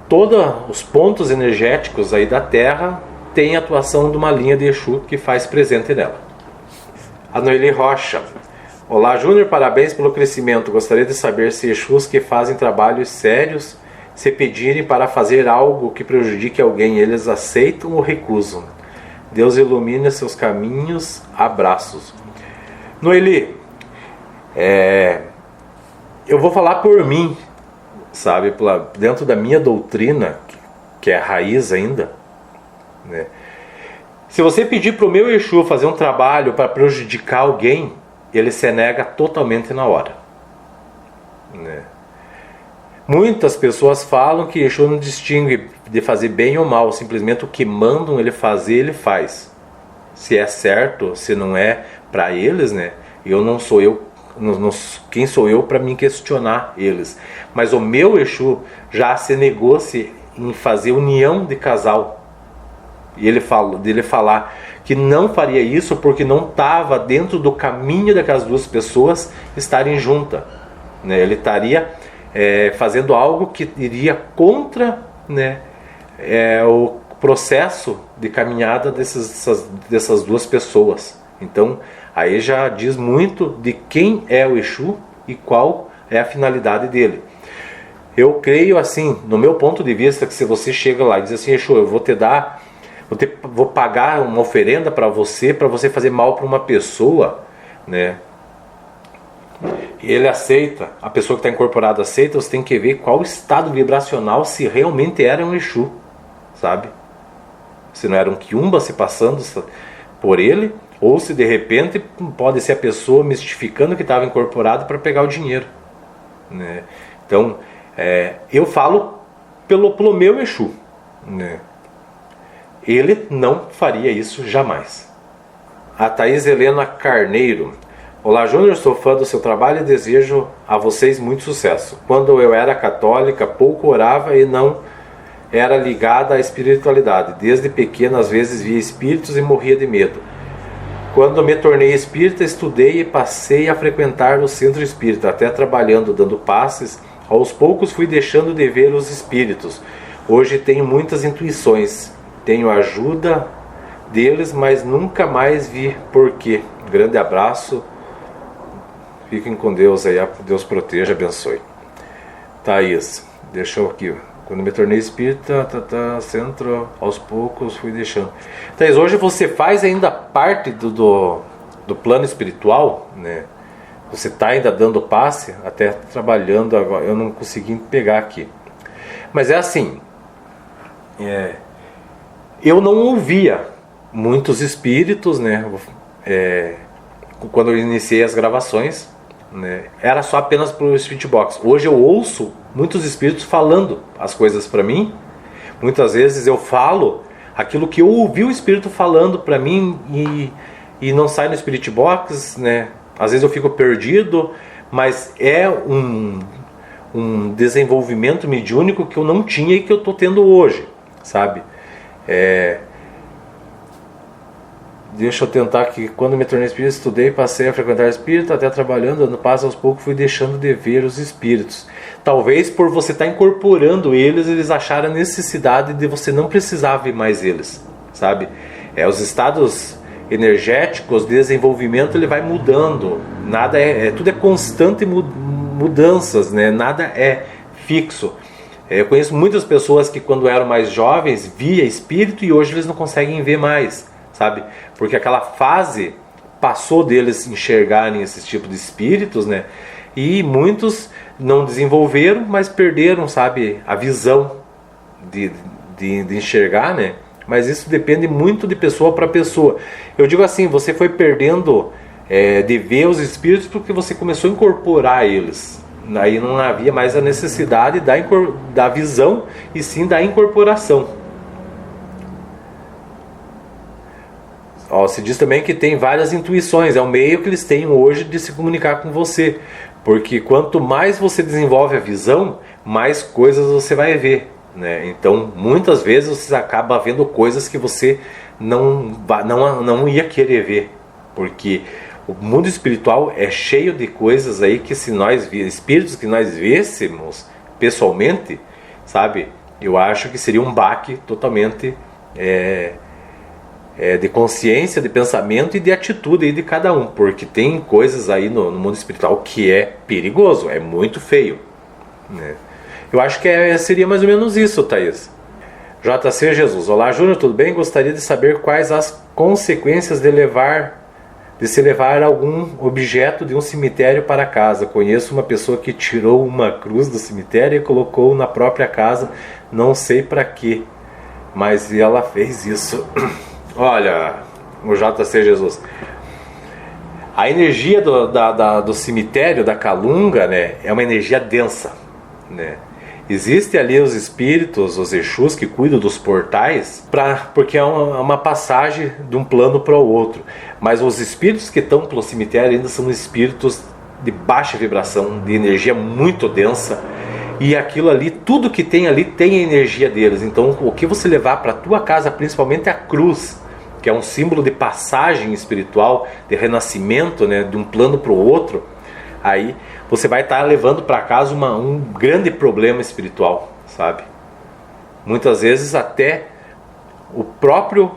todos os pontos energéticos aí da Terra tem atuação de uma linha de Exu que faz presente nela. A Noeli Rocha. Olá, Júnior, parabéns pelo crescimento. Gostaria de saber se Exus que fazem trabalhos sérios, se pedirem para fazer algo que prejudique alguém, eles aceitam ou recusam? Deus ilumine seus caminhos. Abraços. Noeli, eu vou falar por mim, sabe, dentro da minha doutrina, que é a raiz ainda, né? Se você pedir para o meu Exu fazer um trabalho para prejudicar alguém, ele se nega totalmente na hora, né? Muitas pessoas falam que Exu não distingue de fazer bem ou mal, simplesmente o que mandam ele fazer, ele faz. Se é certo, se não é para eles, né? Quem sou eu para me questionar eles? Mas o meu Exu já se negou-se em fazer união de casal. E ele falar que não faria isso porque não estava dentro do caminho daquelas duas pessoas estarem juntas, né? Ele estaria fazendo algo que iria contra, né, o processo de caminhada dessas duas pessoas. Então aí já diz muito de quem é o Exu e qual é a finalidade dele. Eu creio assim, no meu ponto de vista, que se você chega lá e diz assim: Exu, eu vou pagar uma oferenda para você fazer mal para uma pessoa, né? Ele aceita, a pessoa que está incorporada aceita. Você tem que ver qual o estado vibracional, se realmente era um Exu, sabe? Se não era um quiumba se passando por ele, ou se de repente pode ser a pessoa mistificando que estava incorporado para pegar o dinheiro, né? Então, eu falo pelo meu Exu, né? Ele não faria isso jamais. A Thaís Helena Carneiro. Olá, Júnior, sou fã do seu trabalho e desejo a vocês muito sucesso. Quando eu era católica, pouco orava e não era ligada à espiritualidade. Desde pequena, às vezes via espíritos e morria de medo. Quando me tornei espírita, estudei e passei a frequentar o centro espírita, até trabalhando, dando passes. Aos poucos fui deixando de ver os espíritos. Hoje tenho muitas intuições. Tenho ajuda deles, mas nunca mais vi por quê. Grande abraço. Fiquem com Deus aí. Deus proteja, abençoe. Thaís, deixa eu aqui Quando me tornei espírita, centro, aos poucos fui deixando. Thaís, hoje você faz ainda parte do plano espiritual, né? Você está ainda dando passe, até trabalhando agora, eu não consegui pegar aqui. Mas é assim, eu não ouvia muitos espíritos, né? Quando eu iniciei as gravações, né? Era só apenas para o Spirit Box. Hoje eu ouço muitos espíritos falando as coisas para mim. Muitas vezes eu falo aquilo que eu ouvi o espírito falando para mim e não sai no Spirit Box, né? Às vezes eu fico perdido, mas é um desenvolvimento mediúnico que eu não tinha e que eu estou tendo hoje, sabe? Deixa eu tentar aqui. Quando me tornei espírita, estudei, passei a frequentar espírito, até trabalhando, no passo aos poucos fui deixando de ver os espíritos. Talvez por você estar incorporando eles acharam a necessidade de você não precisar ver mais eles, sabe? Os estados energéticos, desenvolvimento, ele vai mudando. Nada tudo é constante mudanças, né? Nada é fixo. Eu conheço muitas pessoas que quando eram mais jovens via espírito e hoje eles não conseguem ver mais, sabe? Porque aquela fase passou deles enxergarem esses tipos de espíritos, né? E muitos não desenvolveram, mas perderam, sabe, a visão de enxergar, né? Mas isso depende muito de pessoa para pessoa. Eu digo assim, você foi perdendo de ver os espíritos porque você começou a incorporar eles. Aí não havia mais a necessidade da visão e sim da incorporação. Se diz também que tem várias intuições, é o meio que eles têm hoje de se comunicar com você. Porque quanto mais você desenvolve a visão, mais coisas você vai ver, né? Então, muitas vezes você acaba vendo coisas que você não ia querer ver. Porque o mundo espiritual é cheio de coisas aí que se nós espíritos que nós vêssemos pessoalmente, sabe? Eu acho que seria um baque totalmente de consciência, de pensamento e de atitude aí de cada um, porque tem coisas aí no mundo espiritual que é perigoso, é muito feio, né? Eu acho que seria mais ou menos isso, Thaís. JC Jesus: olá Júnior, tudo bem? Gostaria de saber quais as consequências de se levar algum objeto de um cemitério para casa. Conheço uma pessoa que tirou uma cruz do cemitério e colocou na própria casa, não sei para quê, mas ela fez isso. Olha, o JC Jesus, a energia do cemitério, da calunga, né, é uma energia densa, né? Existem ali os espíritos, os Exus que cuidam dos portais, porque é uma passagem de um plano para o outro. Mas os espíritos que estão pelo cemitério ainda são espíritos de baixa vibração, de energia muito densa. E aquilo ali, tudo que tem ali tem a energia deles. Então o que você levar para a tua casa, principalmente a cruz, que é um símbolo de passagem espiritual, de renascimento, né, de um plano para o outro, aí você vai estar levando para casa um grande problema espiritual, sabe? Muitas vezes até o próprio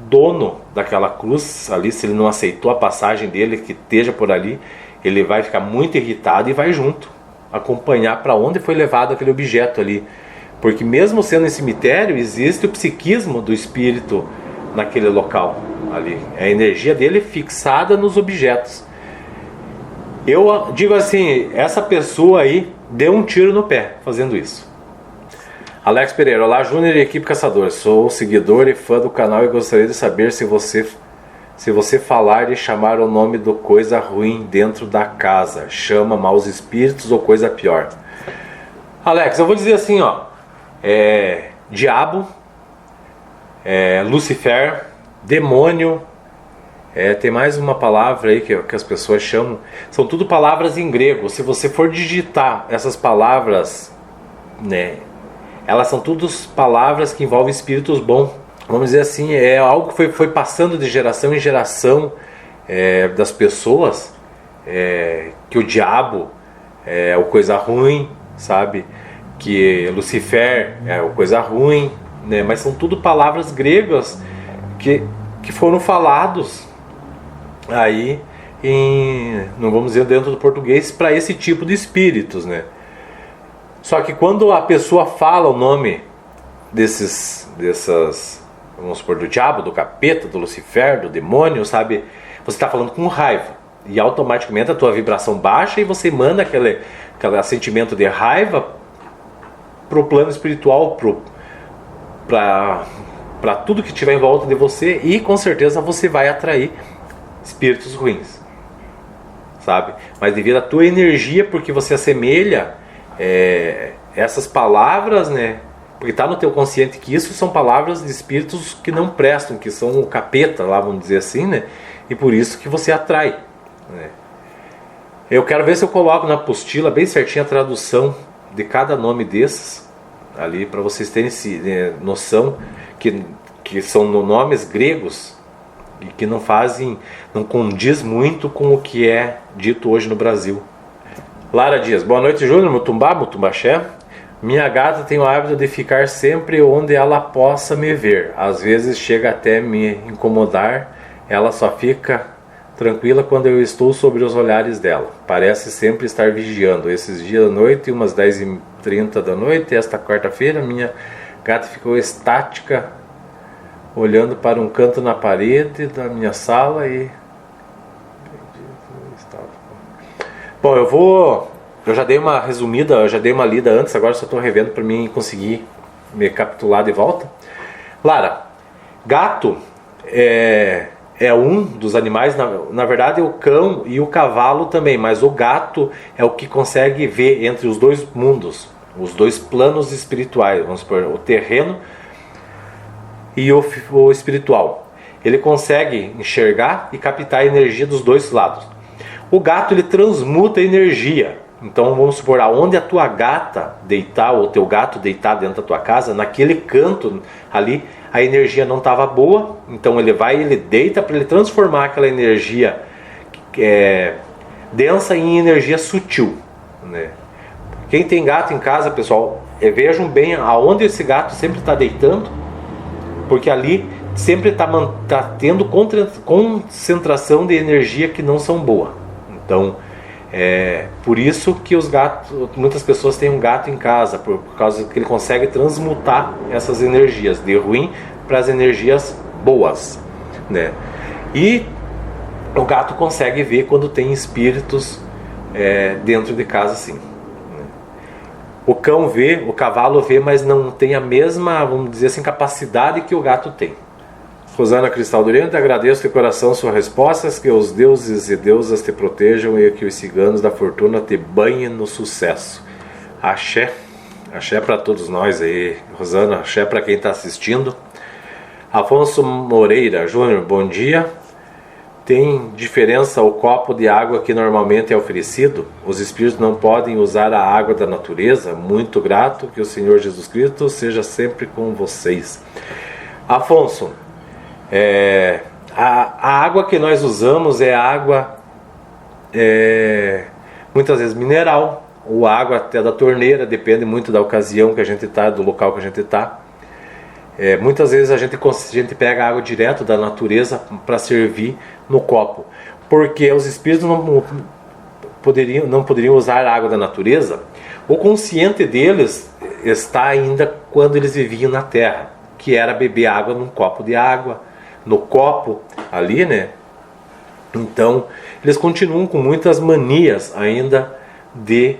dono daquela cruz ali, se ele não aceitou a passagem dele, que esteja por ali, ele vai ficar muito irritado e vai junto, acompanhar para onde foi levado aquele objeto ali. Porque mesmo sendo em cemitério, existe o psiquismo do espírito naquele local ali. A energia dele fixada nos objetos. Eu digo assim, essa pessoa aí deu um tiro no pé fazendo isso. Alex Pereira: olá Júnior e equipe Caçador, sou seguidor e fã do canal e gostaria de saber se você falar e chamar o nome do coisa ruim dentro da casa, chama maus espíritos ou coisa pior. Alex, eu vou dizer assim, diabo, Lucifer, demônio, tem mais uma palavra aí que as pessoas chamam, são tudo palavras em grego. Se você for digitar essas palavras, né, elas são todas palavras que envolvem espíritos bons. Vamos dizer assim, é algo que foi passando de geração em geração das pessoas, que o diabo é o coisa ruim, sabe? Que Lucifer é o coisa ruim, né? Mas são tudo palavras gregas que foram falados aí não vamos dizer dentro do português, para esse tipo de espíritos, né? Só que quando a pessoa fala o nome vamos supor, do diabo, do capeta, do Lucifer, do demônio, sabe? Você está falando com raiva. E automaticamente a tua vibração baixa e você manda aquele sentimento de raiva pro plano espiritual, para tudo que tiver em volta de você, e com certeza você vai atrair espíritos ruins, sabe? Mas devido à tua energia, porque você assemelha essas palavras, né? Porque está no teu consciente que isso são palavras de espíritos que não prestam, que são o capeta, lá vamos dizer assim, né? E por isso que você atrai, né? Eu quero ver se eu coloco na apostila bem certinho a tradução de cada nome desses ali, para vocês terem noção que são nomes gregos e que não condiz muito com o que é dito hoje no Brasil. Lara Dias, boa noite, Júnior. Mutumbaxé. Minha gata tem o hábito de ficar sempre onde ela possa me ver. Às vezes chega até me incomodar. Ela só fica tranquila quando eu estou sobre os olhares dela. Parece sempre estar vigiando. Esses dias da noite, umas 10h30 da noite, esta quarta-feira, minha gata ficou estática, olhando para um canto na parede da minha sala e... Bom, eu já dei uma resumida, eu já dei uma lida antes, agora só estou revendo para mim conseguir me capitular de volta. Lara, gato é um dos animais, na verdade o cão e o cavalo também, mas o gato é o que consegue ver entre os dois mundos, os dois planos espirituais, vamos supor, o terreno e o espiritual. Ele consegue enxergar e captar a energia dos dois lados. O gato, ele transmuta energia. Então vamos supor, aonde a tua gata deitar, ou o teu gato deitar dentro da tua casa, naquele canto ali, a energia não estava boa, então ele deita para ele transformar aquela energia densa em energia sutil, né? Quem tem gato em casa, pessoal, vejam bem aonde esse gato sempre está deitando, porque ali sempre está tendo concentração de energia que não são boas. Então, por isso que muitas pessoas têm um gato em casa, por causa que ele consegue transmutar essas energias de ruim para as energias boas, né? E o gato consegue ver quando tem espíritos dentro de casa, sim, né? O cão vê, o cavalo vê, mas não tem a mesma, vamos dizer assim, capacidade que o gato tem. Rosana Cristal do Oriente, agradeço de coração suas respostas, que os deuses e deusas te protejam e que os ciganos da fortuna te banhem no sucesso. Axé, axé para todos nós aí, Rosana, axé para quem está assistindo. Afonso Moreira, Júnior, bom dia. Tem diferença o copo de água que normalmente é oferecido? Os espíritos não podem usar a água da natureza? Muito grato, que o Senhor Jesus Cristo seja sempre com vocês. Afonso, a água que nós usamos é água muitas vezes mineral, ou água até da torneira, depende muito da ocasião que a gente está, do local que a gente está. Muitas vezes a gente pega água direto da natureza para servir no copo, porque os espíritos não poderiam usar a água da natureza. O consciente deles está ainda quando eles viviam na terra, que era beber água num copo de água, no copo ali, né? Então eles continuam com muitas manias ainda de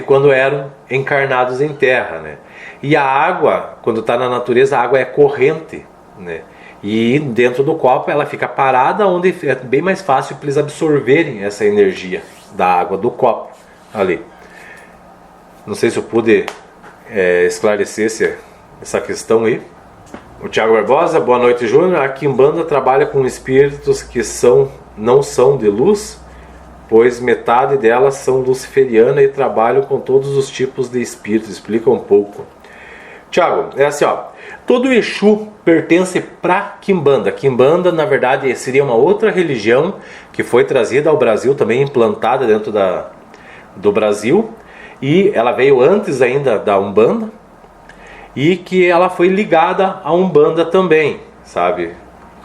quando eram encarnados em terra, né? E a água, quando está na natureza, a água é corrente, né? E dentro do copo ela fica parada, onde é bem mais fácil para eles absorverem essa energia da água do copo ali. Não sei se eu pude esclarecer essa questão aí. O Tiago Barbosa, boa noite, Júnior. A Quimbanda trabalha com espíritos que não são de luz, pois metade delas são luciferiana e trabalham com todos os tipos de espíritos. Explica um pouco. Tiago, é assim, ó. Todo Exu pertence para Quimbanda. Quimbanda, na verdade, seria uma outra religião que foi trazida ao Brasil, também implantada dentro do Brasil. E ela veio antes ainda da Umbanda. E que ela foi ligada à Umbanda também, sabe?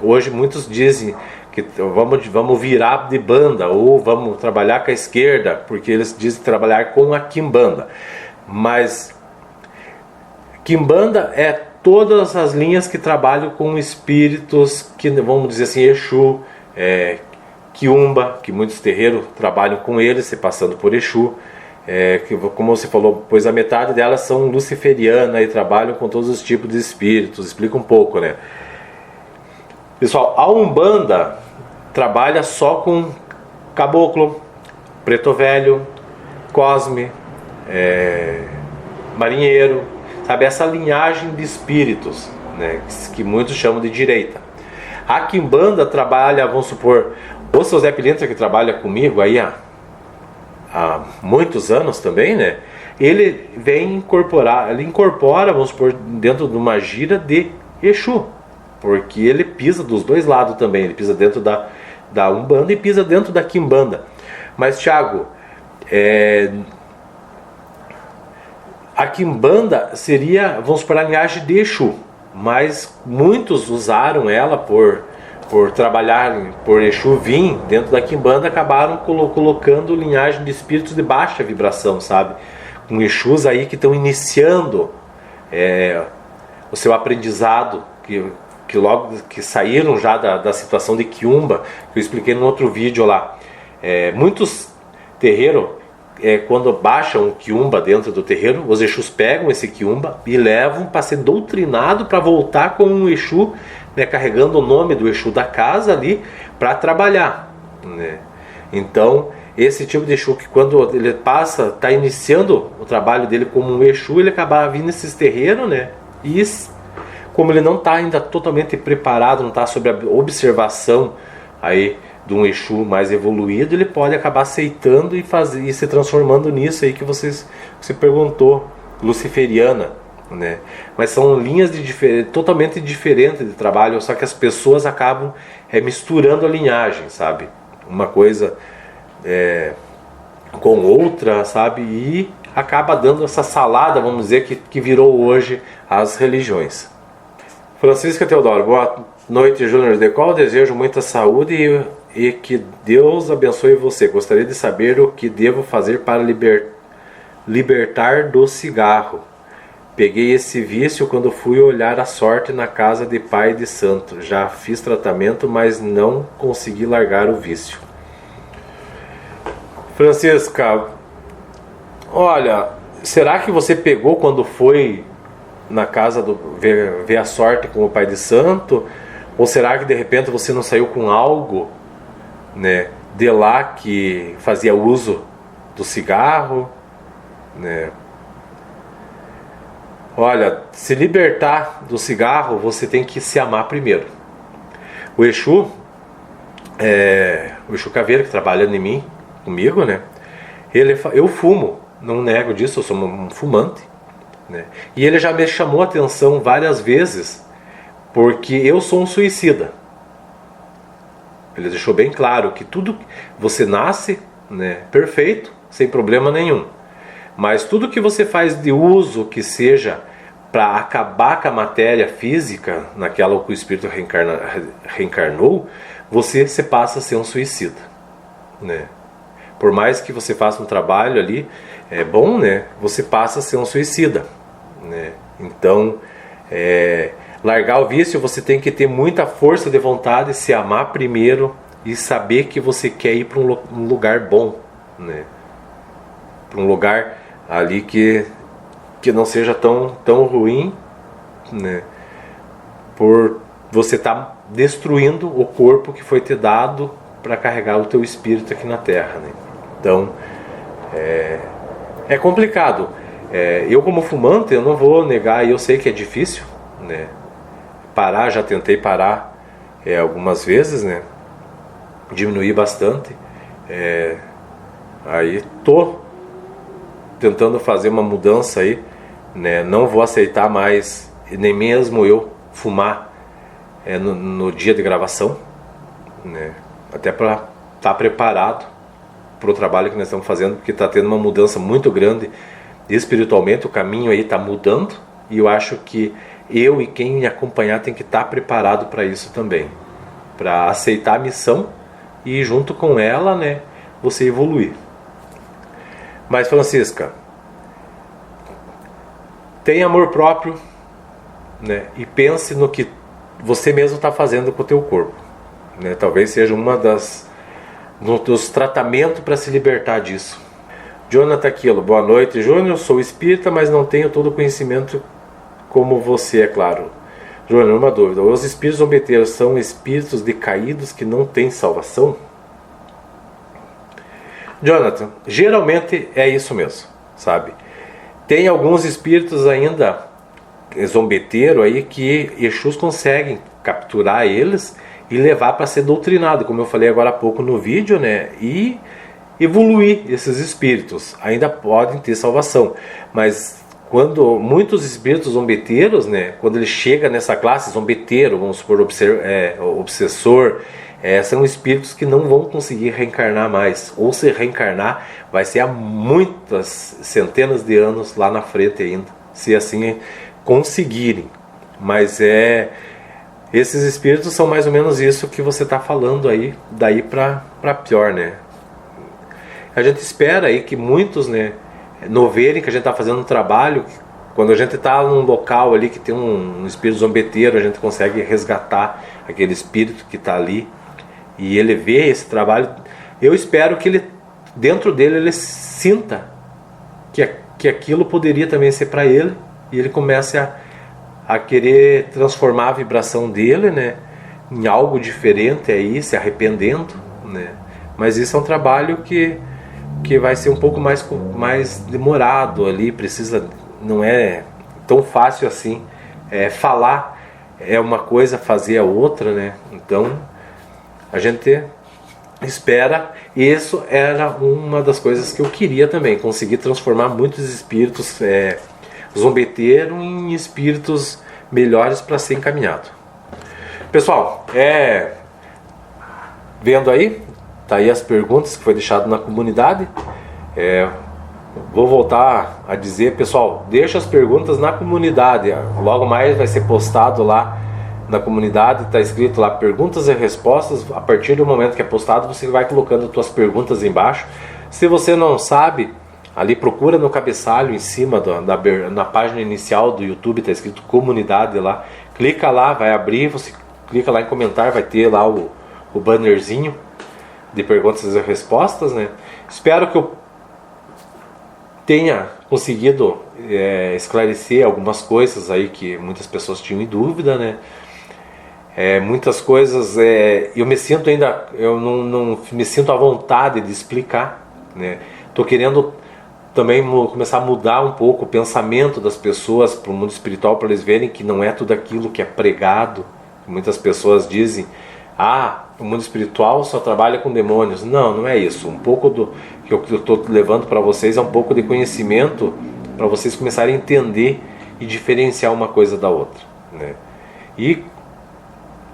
Hoje muitos dizem que vamos virar de banda, ou vamos trabalhar com a esquerda, porque eles dizem trabalhar com a quimbanda. Mas quimbanda é todas as linhas que trabalham com espíritos, que vamos dizer assim, Exu, quiumba, que muitos terreiros trabalham com eles, se passando por Exu. Que, como você falou, pois a metade delas são luciferianas e trabalham com todos os tipos de espíritos. Explica um pouco, né? Pessoal, a Umbanda trabalha só com caboclo, preto velho, cosme, marinheiro, sabe? Essa linhagem de espíritos, né? Que muitos chamam de direita. A Quimbanda trabalha, vamos supor, o seu Zé Pilintra, que trabalha comigo aí há muitos anos também, né? Ele incorpora, vamos supor, dentro de uma gira de Exu, porque ele pisa dos dois lados também. Ele pisa dentro da Umbanda e pisa dentro da Quimbanda. Mas, Thiago, a Quimbanda seria, vamos supor, a linhagem de Exu, mas muitos usaram ela por trabalharem, por Exu vir dentro da Quimbanda, acabaram colocando linhagem de espíritos de baixa vibração, sabe? Com Exus aí que estão iniciando o seu aprendizado, que logo que saíram já da situação de quiumba, que eu expliquei no outro vídeo lá. Muitos terreiros, quando baixam o quiumba dentro do terreiro, os Exus pegam esse quiumba e levam para ser doutrinado, para voltar com um Exu, né, carregando o nome do Exu da casa ali para trabalhar, né? Então, esse tipo de Exu que quando ele está iniciando o trabalho dele como um Exu, ele acaba vindo nesses terreiros, né? E como ele não está ainda totalmente preparado, não está sob a observação aí de um Exu mais evoluído, ele pode acabar aceitando e se transformando nisso aí que você perguntou, luciferiana, né? Mas são linhas totalmente diferentes de trabalho, só que as pessoas acabam misturando a linhagem, sabe? Uma coisa com outra, sabe? E acaba dando essa salada, vamos dizer, que virou hoje as religiões. Francisca Teodoro, boa noite, Júnior Decol. Desejo muita saúde e que Deus abençoe você. Gostaria de saber o que devo fazer para libertar do cigarro. Peguei esse vício quando fui olhar a sorte na casa de pai de santo. Já fiz tratamento, mas não consegui largar o vício. Francisca, olha, será que você pegou quando foi na casa ver a sorte com o pai de santo? Ou será que de repente você não saiu com algo, né, de lá que fazia uso do cigarro, né? Olha, se libertar do cigarro, você tem que se amar primeiro. O Exu Caveira, que trabalha em mim, comigo, né? Eu fumo, não nego disso, eu sou um fumante, né? E ele já me chamou a atenção várias vezes, porque eu sou um suicida. Ele deixou bem claro que tudo você nasce, né, perfeito, sem problema nenhum. Mas tudo que você faz de uso que seja para acabar com a matéria física, naquela que o espírito reencarnou, você se passa a ser um suicida, né? Por mais que você faça um trabalho ali, bom, né? Você passa a ser um suicida, né? Então, largar o vício, você tem que ter muita força de vontade, se amar primeiro e saber que você quer ir para um lugar bom, né? Para um lugar ali que não seja tão ruim, né? Por você estar destruindo o corpo que foi te dado para carregar o teu espírito aqui na Terra, né? Então é complicado. Eu como fumante, eu não vou negar, eu sei que é difícil, né? Parar, já tentei parar algumas vezes, né? Diminuir bastante. Aí tô tentando fazer uma mudança aí, né? Não vou aceitar mais, nem mesmo eu, fumar no dia de gravação, né? Até para estar preparado para o trabalho que nós estamos fazendo, porque está tendo uma mudança muito grande espiritualmente, o caminho aí está mudando, e eu acho que eu e quem me acompanhar tem que estar preparado para isso também, para aceitar a missão e junto com ela, né, você evoluir. Mas Francisca, tenha amor próprio, né, e pense no que você mesmo está fazendo com o teu corpo, né? Talvez seja uma dos tratamentos para se libertar disso. Jonathan Aquilo, boa noite Júnior, sou espírita, mas não tenho todo o conhecimento como você, é claro. Júnior, uma dúvida, os espíritos zombeteiros são espíritos decaídos que não têm salvação? Jonathan, geralmente é isso mesmo, sabe? Tem alguns espíritos ainda zombeteiro aí que Exus conseguem capturar eles e levar para ser doutrinado, como eu falei agora há pouco no vídeo, né? E evoluir esses espíritos. Ainda podem ter salvação, mas quando muitos espíritos zombeteiros, né, quando ele chega nessa classe zombeteiro, vamos supor obsessor, são espíritos que não vão conseguir reencarnar mais, ou se reencarnar vai ser há muitas centenas de anos lá na frente ainda, se assim conseguirem. Mas esses espíritos são mais ou menos isso que você está falando aí, daí para pior, né? A gente espera aí que muitos, né, no verem que a gente está fazendo um trabalho, quando a gente está num local ali que tem um espírito zombeteiro, a gente consegue resgatar aquele espírito que está ali e ele vê esse trabalho. Eu espero que ele, dentro dele, ele sinta que aquilo poderia também ser para ele e ele comece a querer transformar a vibração dele, né, em algo diferente aí, se arrependendo, né? Mas isso é um trabalho que vai ser um pouco mais demorado ali, não é tão fácil assim. Falar é uma coisa, fazer é outra, né? Então a gente espera. Isso era uma das coisas que eu queria também, conseguir transformar muitos espíritos zombeteiros em espíritos melhores para ser encaminhado. Pessoal, vendo aí, tá aí as perguntas que foi deixado na comunidade. Vou voltar a dizer, pessoal, deixa as perguntas na comunidade. Logo mais vai ser postado lá na comunidade, está escrito lá perguntas e respostas. A partir do momento que é postado, você vai colocando as suas perguntas embaixo. Se você não sabe, ali procura no cabeçalho em cima na página inicial do YouTube, está escrito comunidade lá. Clica lá, vai abrir, você clica lá em comentar, vai ter lá o bannerzinho de perguntas e respostas, né? Espero que eu tenha conseguido esclarecer algumas coisas aí que muitas pessoas tinham em dúvida, né? Muitas coisas eu me sinto ainda, eu não me sinto à vontade de explicar, né? Tô querendo também começar a mudar um pouco o pensamento das pessoas para o mundo espiritual, para eles verem que não é tudo aquilo que é pregado. Muitas pessoas dizem: o mundo espiritual só trabalha com demônios. Não é isso. Um pouco do que eu estou levando para vocês é um pouco de conhecimento para vocês começarem a entender e diferenciar uma coisa da outra, né? E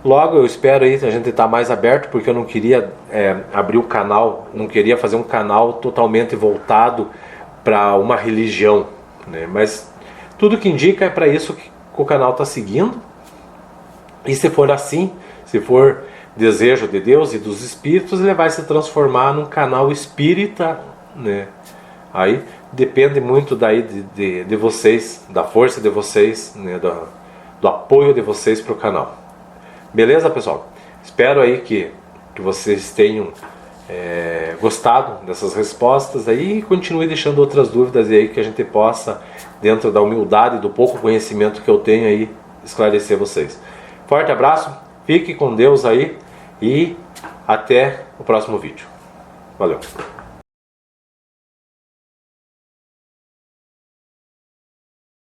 logo eu espero aí a gente estar mais aberto, porque eu não queria abrir o canal, não queria fazer um canal totalmente voltado para uma religião, né? Mas tudo que indica é para isso que o canal está seguindo. E se for assim, se for desejo de Deus e dos espíritos, ele vai se transformar num canal espírita, né? Aí depende muito daí de vocês, da força de vocês, né? Do apoio de vocês para o canal. Beleza, pessoal? Espero aí que vocês tenham gostado dessas respostas aí e continue deixando outras dúvidas aí que a gente possa, dentro da humildade e do pouco conhecimento que eu tenho aí, esclarecer vocês. Forte abraço, fique com Deus aí e até o próximo vídeo. Valeu!